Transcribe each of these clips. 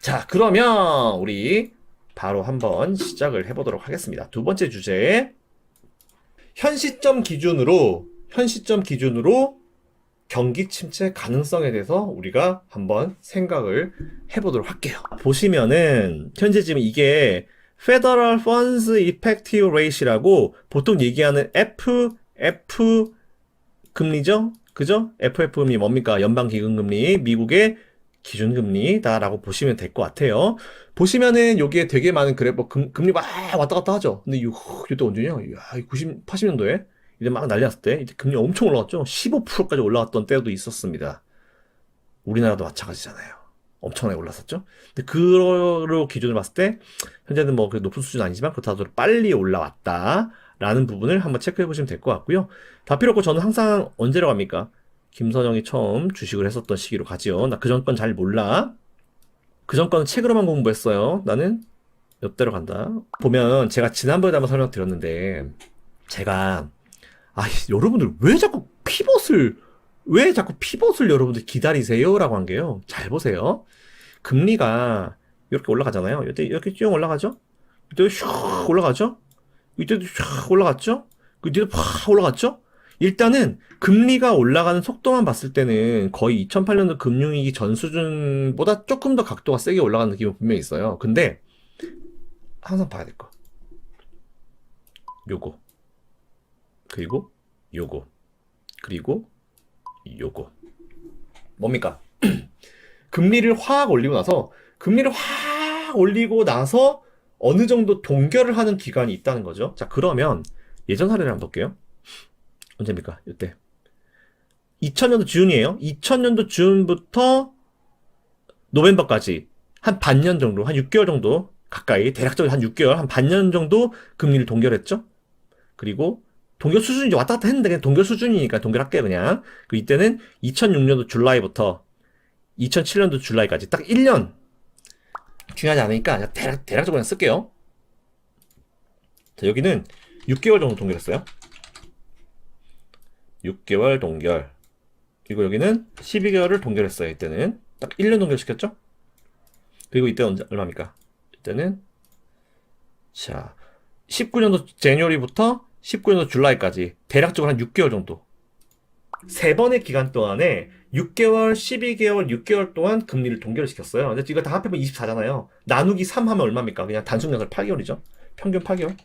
자, 그러면 우리 바로 한번 시작을 해보도록 하겠습니다. 두 번째 주제. 현 시점 기준으로 경기 침체 가능성에 대해서 우리가 한번 생각을 해보도록 할게요. 보시면은 현재 지금 이게 Federal Funds Effective Rate이라고 보통 얘기하는 FF 금리죠? 그죠? FF 금리 뭡니까? 연방기금금리, 미국의 기준금리다라고 보시면 될 것 같아요. 보시면은 여기에 되게 많은 그래프, 금리 막 왔다 갔다 하죠. 근데 이때 언제냐? 이야, 90, 80년도에 이제 막 난리 났을 때 이제 금리 엄청 올라갔죠. 15%까지 올라갔던 때도 있었습니다. 우리나라도 마찬가지잖아요. 엄청나게 올랐었죠. 근데 그거로 기준을 봤을 때 현재는 뭐 그 높은 수준 아니지만 그렇다고 빨리 올라왔다라는 부분을 한번 체크해 보시면 될 것 같고요. 다 필요 없고 저는 항상 언제로 갑니까? 김선영이 처음 주식을 했었던 시기로 가지요. 나 그 전 건 잘 몰라. 그 전 거는 책으로만 공부했어요. 나는 이대로 간다. 보면 제가 지난번에 한번 설명드렸는데 제가 여러분들 왜 자꾸 피벗을 여러분들 기다리세요? 라고 한 게요. 잘 보세요. 금리가 이렇게 올라가잖아요. 이렇게 쭉 올라가죠? 이때 슉 올라가죠? 이때도 슉 올라갔죠? 이때도 팍 올라갔죠? 일단은 금리가 올라가는 속도만 봤을 때는 거의 2008년도 금융위기 전 수준보다 조금 더 각도가 세게 올라가는 느낌은 분명히 있어요. 근데 항상 봐야 될 거. 요거. 그리고 요거. 그리고 요거. 뭡니까? 금리를 확 올리고 나서 어느 정도 동결을 하는 기간이 있다는 거죠. 자, 그러면 예전 사례를 한번 볼게요. 언제입니까? 이때. 2000년도 준이에요. 2000년도 준부터 노벰버까지 한 반년 정도, 한 6개월 정도 가까이, 대략적으로 한 6개월, 한 반년 정도 금리를 동결했죠. 그리고 동결 수준이 왔다 갔다 했는데 그냥 동결 수준이니까 동결할게요, 그냥. 그 이때는 2006년도 줄라이부터 2007년도 줄라이까지 딱 1년. 중요하지 않으니까 대략적으로 그냥 쓸게요. 자, 여기는 6개월 정도 동결했어요. 6개월 동결. 그리고 여기는 12개월을 동결했어요. 이때는 딱 1년 동결시켰죠. 그리고 이때 얼마입니까? 이때는 자 19년도 제뉴얼리부터 19년도 줄라이까지 대략적으로 한 6개월 정도. 세 번의 기간 동안에 6개월, 12개월, 6개월 동안 금리를 동결을 시켰어요. 근데 이거 다 합해보면 24잖아요. 나누기 3 하면 얼마입니까? 그냥 단순 연속 8개월이죠. 평균 8개월.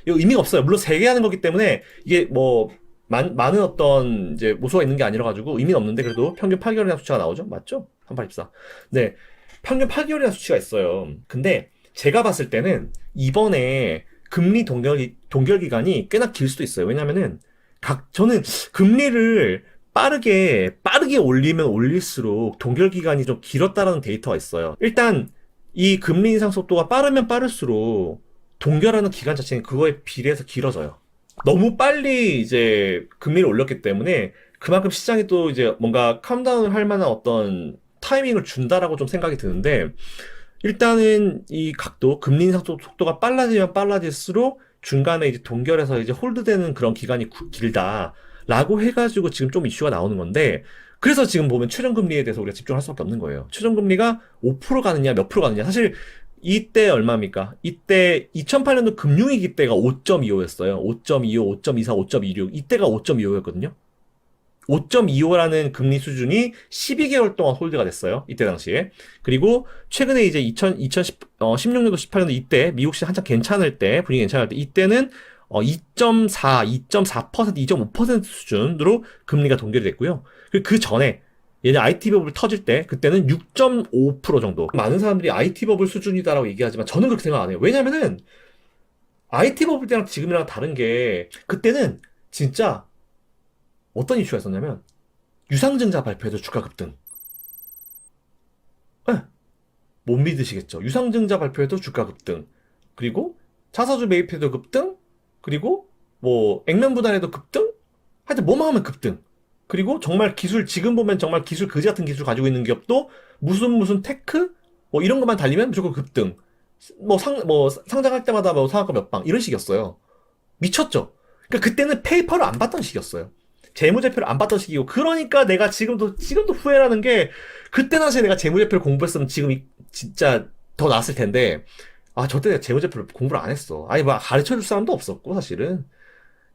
이거 의미가 없어요. 물론 3개 하는 거기 때문에 이게 뭐 많은 어떤 이제 모수가 있는 게 아니라 가지고 의미는 없는데 그래도 평균 8개월이라는 수치가 나오죠? 맞죠? 3824. 네. 평균 8개월이라는 수치가 있어요. 근데 제가 봤을 때는 이번에 금리 동결 기간이 꽤나 길 수도 있어요. 왜냐면은 저는 금리를 빠르게 올리면 올릴수록 동결 기간이 좀 길었다라는 데이터가 있어요. 일단 이 금리 인상 속도가 빠르면 빠를수록 동결하는 기간 자체는 그거에 비례해서 길어져요. 너무 빨리 이제 금리를 올렸기 때문에 그만큼 시장이 또 이제 뭔가 캄다운을 할 만한 어떤 타이밍을 준다라고 좀 생각이 드는데 일단은 이 각도, 금리 인상 속도가 빨라지면 빨라질수록 중간에 이제 동결해서 이제 홀드되는 그런 기간이 길다라고 해가지고 지금 좀 이슈가 나오는 건데 그래서 지금 보면 최저금리에 대해서 우리가 집중할 수밖에 없는 거예요. 최저금리가 5% 가느냐 몇 프로 가느냐 사실 이때 얼마입니까? 이때 2008년도 금융위기 때가 5.25였어요. 5.25, 5.24, 5.26 이때가 5.25였거든요. 5.25라는 금리 수준이 12개월 동안 홀드가 됐어요. 이때 당시에. 그리고 최근에 이제 16년도, 18년도 이때 미국 시장 한참 괜찮을 때, 분위기 괜찮을 때 이때는 2.4, 2.4%, 2.5% 수준으로 금리가 동결이 됐고요. 그 전에 얘는 IT 버블 터질 때 그때는 6.5% 정도. 많은 사람들이 IT 버블 수준이다라고 얘기하지만 저는 그렇게 생각 안 해요. 왜냐면은 IT 버블 때랑 지금이랑 다른 게 그때는 진짜 어떤 이슈가 있었냐면 유상증자 발표에도 주가 급등. 네, 못 믿으시겠죠. 유상증자 발표에도 주가 급등. 그리고 자사주 매입에도 급등. 그리고 뭐 액면 분할에도 급등. 하여튼 뭐만 하면 급등. 그리고 정말 지금 보면 정말 기술 그지 같은 기술 가지고 있는 기업도 무슨 테크 뭐 이런 것만 달리면 무조건 급등. 뭐 상장할 때마다 뭐 상한가 몇 방 이런 식이었어요. 미쳤죠. 그러니까 그때는 페이퍼를 안 받던 시기였어요. 재무제표를 안 봤던 시기고, 그러니까 내가 지금도 후회라는 게, 그때 당시에 내가 재무제표를 공부했으면 지금 진짜 더 나았을 텐데, 아, 저 때 내가 재무제표를 공부를 안 했어. 아니, 뭐 가르쳐 줄 사람도 없었고, 사실은.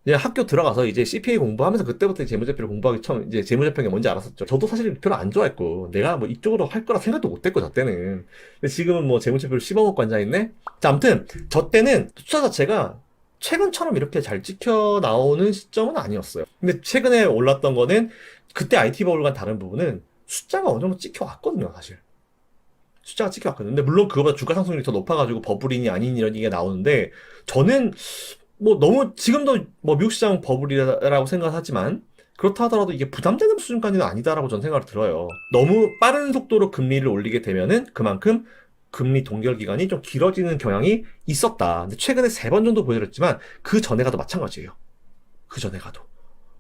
그냥 학교 들어가서 이제 CPA 공부하면서 그때부터 재무제표를 공부하기 처음, 이제 재무제표가 뭔지 알았었죠. 저도 사실 별로 안 좋아했고, 내가 뭐 이쪽으로 할 거라 생각도 못 했고, 저 때는. 근데 지금은 뭐 재무제표를 씹어먹고 앉아있네? 자, 아무튼, 저 때는 숫자 자체가 최근처럼 이렇게 잘 찍혀 나오는 시점은 아니었어요. 근데 최근에 올랐던 거는, 그때 IT 버블과 다른 부분은 숫자가 어느 정도 찍혀 왔거든요, 사실. 숫자가 찍혀 왔거든요. 근데 물론 그거보다 주가 상승률이 더 높아가지고 버블이니 아니니 이런 얘기가 나오는데, 저는 뭐 너무 지금도 뭐 미국 시장 버블이라고 생각하지만 그렇다 하더라도 이게 부담되는 수준까지는 아니다라고 저는 생각을 들어요. 너무 빠른 속도로 금리를 올리게 되면은 그만큼 금리 동결 기간이 좀 길어지는 경향이 있었다. 근데 최근에 3번 정도 보여드렸지만 그 전에 가도 마찬가지예요. 그 전에 가도.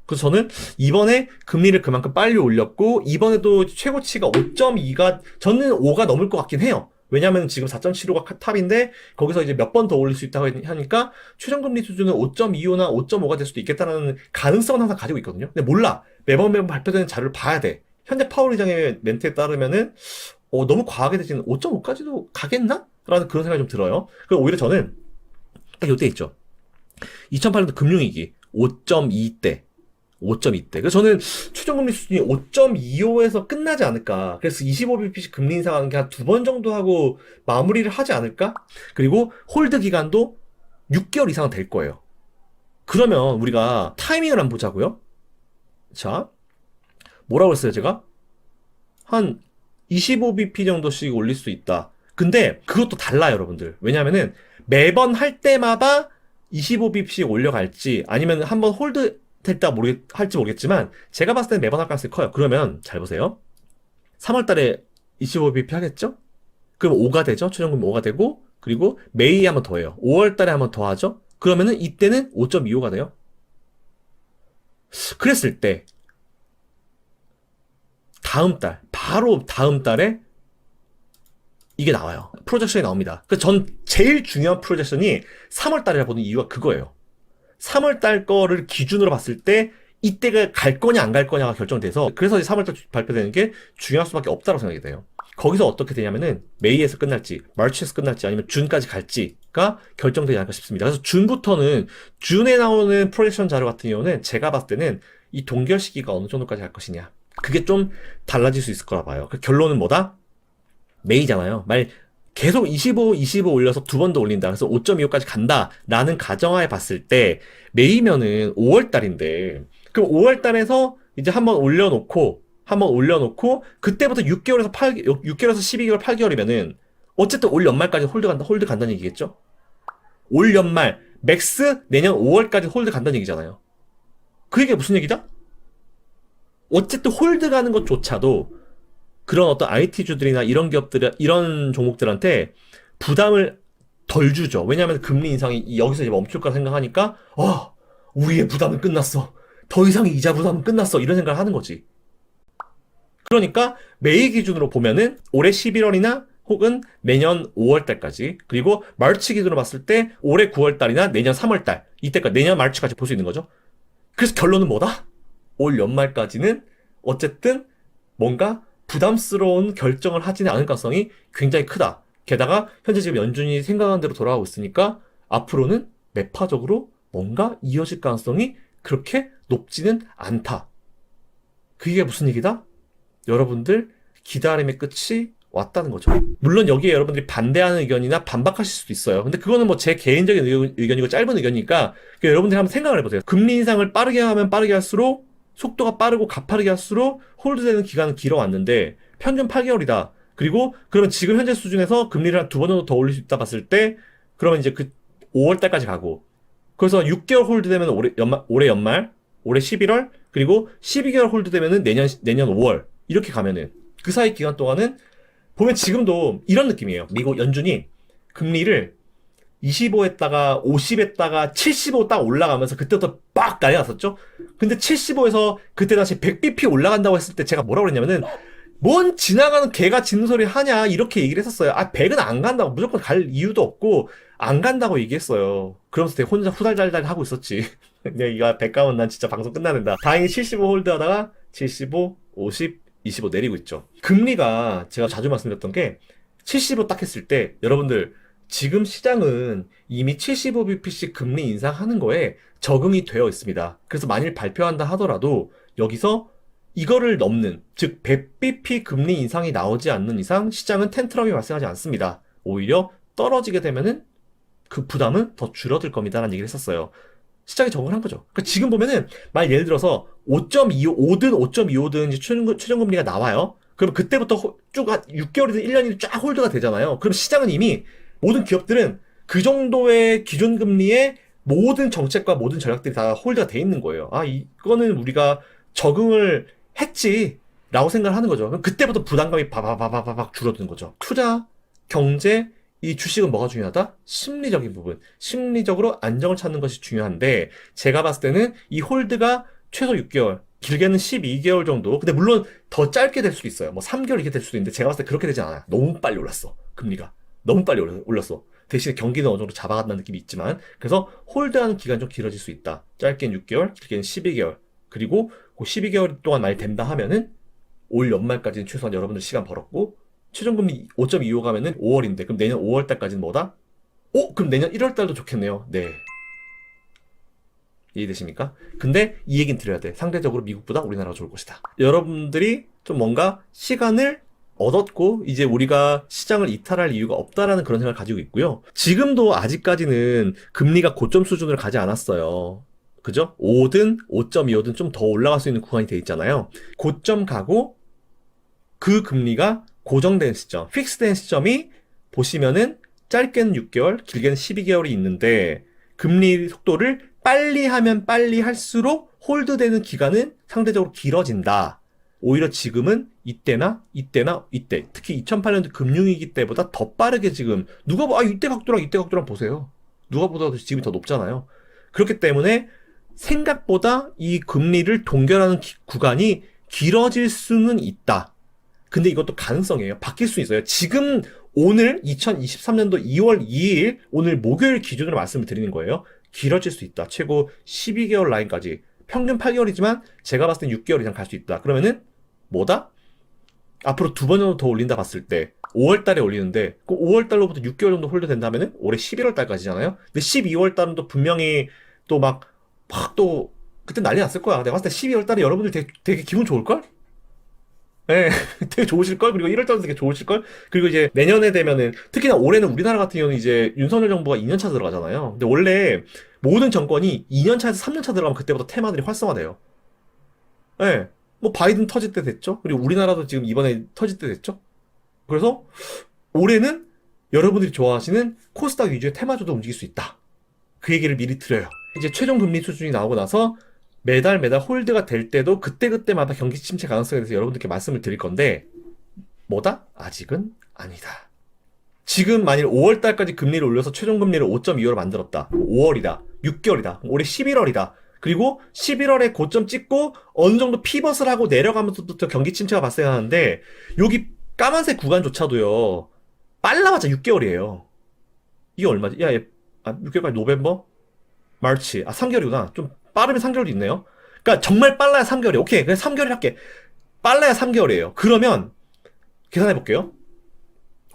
그래서 저는 이번에 금리를 그만큼 빨리 올렸고 이번에도 최고치가 5.2가 저는 5가 넘을 것 같긴 해요. 왜냐하면 지금 4.75가 탑인데 거기서 이제 몇 번 더 올릴 수 있다고 하니까 최저금리 수준은 5.25나 5.5가 될 수도 있겠다는 가능성은 항상 가지고 있거든요. 근데 몰라. 매번 발표되는 자료를 봐야 돼. 현재 파월 의장의 멘트에 따르면은 너무 과하게 되지는 5.5까지도 가겠나? 라는 그런 생각이 좀 들어요. 그래서 오히려 저는 딱 요때 있죠. 2008년도 금융위기 5.2대 5.2대. 그래서 저는 최저금리 수준이 5.25에서 끝나지 않을까. 그래서 25bp씩 금리 인상하는 게 한 2번 정도 하고 마무리를 하지 않을까? 그리고 홀드 기간도 6개월 이상은 될 거예요. 그러면 우리가 타이밍을 한번 보자고요. 자, 뭐라고 했어요, 제가? 한 25bp 정도씩 올릴 수 있다. 근데 그것도 달라요, 여러분들. 왜냐면은 매번 할 때마다 25bp씩 올려갈지 아니면 한번 홀드 될다 할지 모르겠지만 제가 봤을 때는 매번 할 가능성이 커요. 그러면 잘 보세요. 3월 달에 25bp 하겠죠? 그럼 5가 되죠? 최저금리 5가 되고 그리고 매일 한번 더 해요. 5월 달에 한번 더 하죠? 그러면은 이때는 5.25가 돼요. 그랬을 때 다음 달, 바로 다음 달에 이게 나와요. 프로젝션이 나옵니다. 그래서 전 제일 중요한 프로젝션이 3월 달이라 보는 이유가 그거예요. 3월 달 거를 기준으로 봤을 때 이때가 갈 거냐 안 갈 거냐가 결정돼서 그래서 3월 달 발표되는 게 중요할 수밖에 없다고 생각이 돼요. 거기서 어떻게 되냐면은 메이에서 끝날지 마치에서 끝날지 아니면 준까지 갈지가 결정되지 않을까 싶습니다. 그래서 준부터는 준에 나오는 프로젝션 자료 같은 경우는 제가 봤을 때는 이 동결 시기가 어느 정도까지 갈 것이냐 그게 좀 달라질 수 있을 거라 봐요. 그 결론은 뭐다? 메이잖아요. 계속 25 올려서 2번 더 올린다. 그래서 5.25까지 간다라는 가정하에 봤을 때 매이면은 5월 달인데 그럼 5월 달에서 이제 한번 올려놓고 그때부터 6개월에서 12개월 8개월이면은 어쨌든 올 연말까지 홀드 간다는 얘기겠죠? 올 연말 맥스 내년 5월까지 홀드 간다는 얘기잖아요. 그 얘기가 무슨 얘기다? 어쨌든 홀드 가는 것조차도 그런 어떤 IT주들이나 이런 기업들, 이런 종목들한테 부담을 덜 주죠. 왜냐하면 금리 인상이 여기서 이제 멈출 거라 생각하니까, 우리의 부담은 끝났어. 더 이상의 이자 부담은 끝났어. 이런 생각을 하는 거지. 그러니까 매일 기준으로 보면은 올해 11월이나 혹은 내년 5월 달까지, 그리고 마르치 기준으로 봤을 때 올해 9월 달이나 내년 3월 달, 이때까지, 내년 마르치까지 볼 수 있는 거죠. 그래서 결론은 뭐다? 올 연말까지는 어쨌든 뭔가 부담스러운 결정을 하지는 않을 가능성이 굉장히 크다. 게다가 현재 지금 연준이 생각한 대로 돌아가고 있으니까 앞으로는 매파적으로 뭔가 이어질 가능성이 그렇게 높지는 않다. 그게 무슨 얘기다? 여러분들 기다림의 끝이 왔다는 거죠. 물론 여기에 여러분들이 반대하는 의견이나 반박하실 수도 있어요. 근데 그거는 뭐 제 개인적인 의견이고 짧은 의견이니까 여러분들이 한번 생각을 해보세요. 금리 인상을 빠르게 하면 빠르게 할수록 속도가 빠르고 가파르게 할수록 홀드되는 기간은 길어왔는데 평균 8개월이다. 그리고 그러면 지금 현재 수준에서 금리를 한 2번 정도 더 올릴 수 있다 봤을 때 그러면 이제 그 5월 달까지 가고 그래서 6개월 홀드되면 올해 연말, 올해 11월 그리고 12개월 홀드되면은 내년 5월 이렇게 가면은 그 사이 기간 동안은 보면 지금도 이런 느낌이에요. 미국 연준이 금리를 25했다가 50했다가 75 딱 올라가면서 그때부터 빡 난리 났었죠. 근데 75에서 그때 다시 100bp 올라간다고 했을 때 제가 뭐라고 그랬냐면은 뭔 지나가는 개가 짖는 소리 하냐 이렇게 얘기를 했었어요. 100은 안 간다고 무조건 갈 이유도 없고 안 간다고 얘기했어요. 그러면서 되게 혼자 후달달달 하고 있었지. 근데 이거 100가면 난 진짜 방송 끝나는다. 다행히 75 홀드 하다가 75, 50, 25 내리고 있죠. 금리가 제가 자주 말씀드렸던 게 75 딱 했을 때 여러분들 지금 시장은 이미 75bp씩 금리 인상하는 거에 적응이 되어 있습니다. 그래서 만일 발표한다 하더라도 여기서 이거를 넘는, 즉 100bp 금리 인상이 나오지 않는 이상 시장은 텐트럼이 발생하지 않습니다. 오히려 떨어지게 되면은 그 부담은 더 줄어들 겁니다라는 얘기를 했었어요. 시장에 적응을 한 거죠. 그러니까 지금 보면은 만약 예를 들어서 5.25든 5.25든 이제 최종금리가 나와요. 그럼 그때부터 쭉 6개월이든 1년이든 쫙 홀드가 되잖아요. 그럼 시장은 이미 모든 기업들은 그 정도의 기준금리에 모든 정책과 모든 전략들이 다 홀드가 돼 있는 거예요. 아, 이거는 우리가 적응을 했지 라고 생각을 하는 거죠. 그럼 그때부터 부담감이 바바바바박 줄어드는 거죠. 투자, 경제, 이 주식은 뭐가 중요하다? 심리적인 부분. 심리적으로 안정을 찾는 것이 중요한데, 제가 봤을 때는 이 홀드가 최소 6개월, 길게는 12개월 정도. 근데 물론 더 짧게 될 수도 있어요. 뭐 3개월 이렇게 될 수도 있는데, 제가 봤을 때 그렇게 되지 않아요. 너무 빨리 올랐어. 금리가. 너무 빨리 올랐어. 대신에 경기는 어느 정도 잡아간다는 느낌이 있지만, 그래서 홀드하는 기간이 좀 길어질 수 있다. 짧게는 6개월, 길게는 12개월. 그리고 그 12개월 동안 많이 된다 하면은, 올 연말까지는 최소한 여러분들 시간 벌었고, 최종금리 5.25 가면은 5월인데, 그럼 내년 5월 달까지는 뭐다? 그럼 내년 1월 달도 좋겠네요. 네. 이해되십니까? 근데 이 얘기는 드려야 돼. 상대적으로 미국보다 우리나라가 좋을 것이다. 여러분들이 좀 뭔가 시간을 얻었고, 이제 우리가 시장을 이탈할 이유가 없다라는 그런 생각을 가지고 있고요. 지금도 아직까지는 금리가 고점 수준을 가지 않았어요. 그죠? 5든 5.25든 좀 더 올라갈 수 있는 구간이 돼 있잖아요. 고점 가고 그 금리가 고정된 시점, 픽스된 시점이 보시면은 짧게는 6개월, 길게는 12개월이 있는데 금리 속도를 빨리 하면 빨리 할수록 홀드되는 기간은 상대적으로 길어진다. 오히려 지금은 이때나 이때, 특히 2008년도 금융위기 때보다 더 빠르게 지금 누가 이때 각도랑 보세요. 누가 보더라도 지금이 더 높잖아요. 그렇기 때문에 생각보다 이 금리를 동결하는 구간이 길어질 수는 있다. 근데 이것도 가능성이에요. 바뀔 수 있어요. 지금 오늘 2023년도 2월 2일 오늘 목요일 기준으로 말씀을 드리는 거예요. 길어질 수 있다. 최고 12개월 라인까지. 평균 8개월이지만 제가 봤을 땐 6개월 이상 갈 수 있다. 그러면은 뭐다? 앞으로 2번 정도 더 올린다 봤을 때 5월 달에 올리는데 그 5월 달로부터 6개월 정도 홀드 된다면은 올해 11월 달까지잖아요. 근데 12월 달은 또 분명히 또 또 그때 난리 났을 거야. 내가 봤을 때 12월 달에 여러분들 되게 기분 좋을걸? 네, 되게 좋으실걸? 그리고 1월 달도 되게 좋으실걸? 그리고 이제 내년에 되면은, 특히나 올해는 우리나라 같은 경우는 이제 윤석열 정부가 2년차 들어가잖아요. 근데 원래 모든 정권이 2년차에서 3년차 들어가면 그때부터 테마들이 활성화돼요. 네, 뭐 바이든 터질 때 됐죠? 그리고 우리나라도 지금 이번에 터질 때 됐죠? 그래서 올해는 여러분들이 좋아하시는 코스닥 위주의 테마주도 움직일 수 있다. 그 얘기를 미리 드려요. 이제 최종 금리 수준이 나오고 나서 매달 홀드가 될 때도 그때그때마다 경기 침체 가능성에 대해서 여러분들께 말씀을 드릴 건데 뭐다? 아직은 아니다. 지금 만일 5월 달까지 금리를 올려서 최종 금리를 5.25로 만들었다. 5월이다. 6개월이다. 올해 11월이다. 그리고 11월에 고점 찍고 어느 정도 피벗을 하고 내려가면서부터 경기 침체가 발생하는데 여기 까만색 구간조차도요. 빨라봤자 6개월이에요. 이게 얼마지? 6개월까지 노벰버? 마르치. 3개월이구나. 좀 빠르면 3개월도 있네요. 그러니까 정말 빨라야 3개월이에요. 오케이. 그냥 3개월 할게. 빨라야 3개월이에요. 그러면 계산해 볼게요.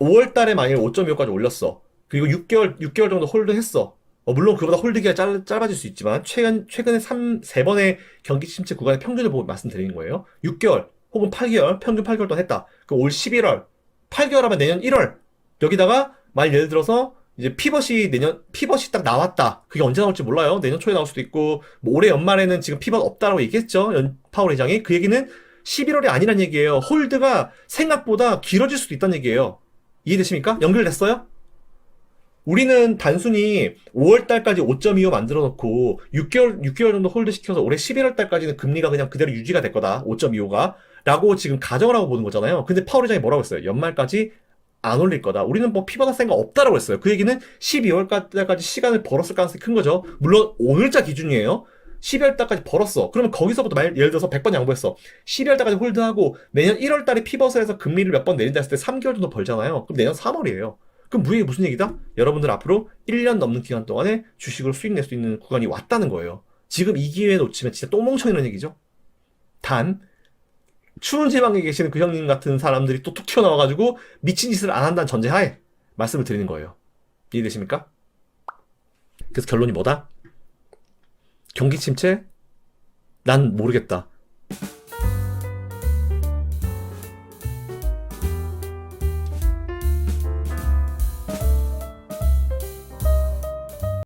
5월 달에 만약에 5.25까지 올렸어. 그리고 6개월 정도 홀드 했어. 물론 그보다 홀드 기간이 짧아질 수 있지만 최근에 3번의 경기 침체 구간의 평균을 보고 말씀드리는 거예요. 6개월 혹은 8개월, 평균 8개월 동안 했다. 그럼 올 11월, 8개월 하면 내년 1월. 여기다가 만약 예를 들어서 이제 피벗이 딱 나왔다. 그게 언제 나올지 몰라요. 내년 초에 나올 수도 있고, 뭐 올해 연말에는 지금 피벗 없다라고 얘기했죠. 파월 회장이. 그 얘기는 11월이 아니란 얘기예요. 홀드가 생각보다 길어질 수도 있다는 얘기예요. 이해되십니까? 연결됐어요? 우리는 단순히 5월 달까지 5.25 만들어 놓고 6개월 정도 홀드 시켜서 올해 11월 달까지는 금리가 그냥 그대로 유지가 될 거다. 5.25가. 라고 지금 가정을 하고 보는 거잖아요. 근데 파월 회장이 뭐라고 했어요? 연말까지 안 올릴 거다. 우리는 뭐 피벗할 생각 없다라고 했어요. 그 얘기는 12월까지 시간을 벌었을 가능성이 큰 거죠. 물론 오늘자 기준이에요. 12월 달까지 벌었어. 그러면 거기서부터 예를 들어서 100번 양보했어. 12월 달까지 홀드하고 내년 1월 달에 피벗을 해서 금리를 몇 번 내린다 했을 때 3개월 정도 벌잖아요. 그럼 내년 3월이에요. 그럼 무이익이 무슨 얘기다? 여러분들 앞으로 1년 넘는 기간 동안에 주식으로 수익 낼 수 있는 구간이 왔다는 거예요. 지금 이 기회에 놓치면 진짜 똥멍청이라는 얘기죠. 단 추운 지방에 계시는 그 형님 같은 사람들이 또 툭 튀어나와가지고 미친 짓을 안 한다는 전제하에 말씀을 드리는 거예요. 이해되십니까? 그래서 결론이 뭐다? 경기 침체? 난 모르겠다.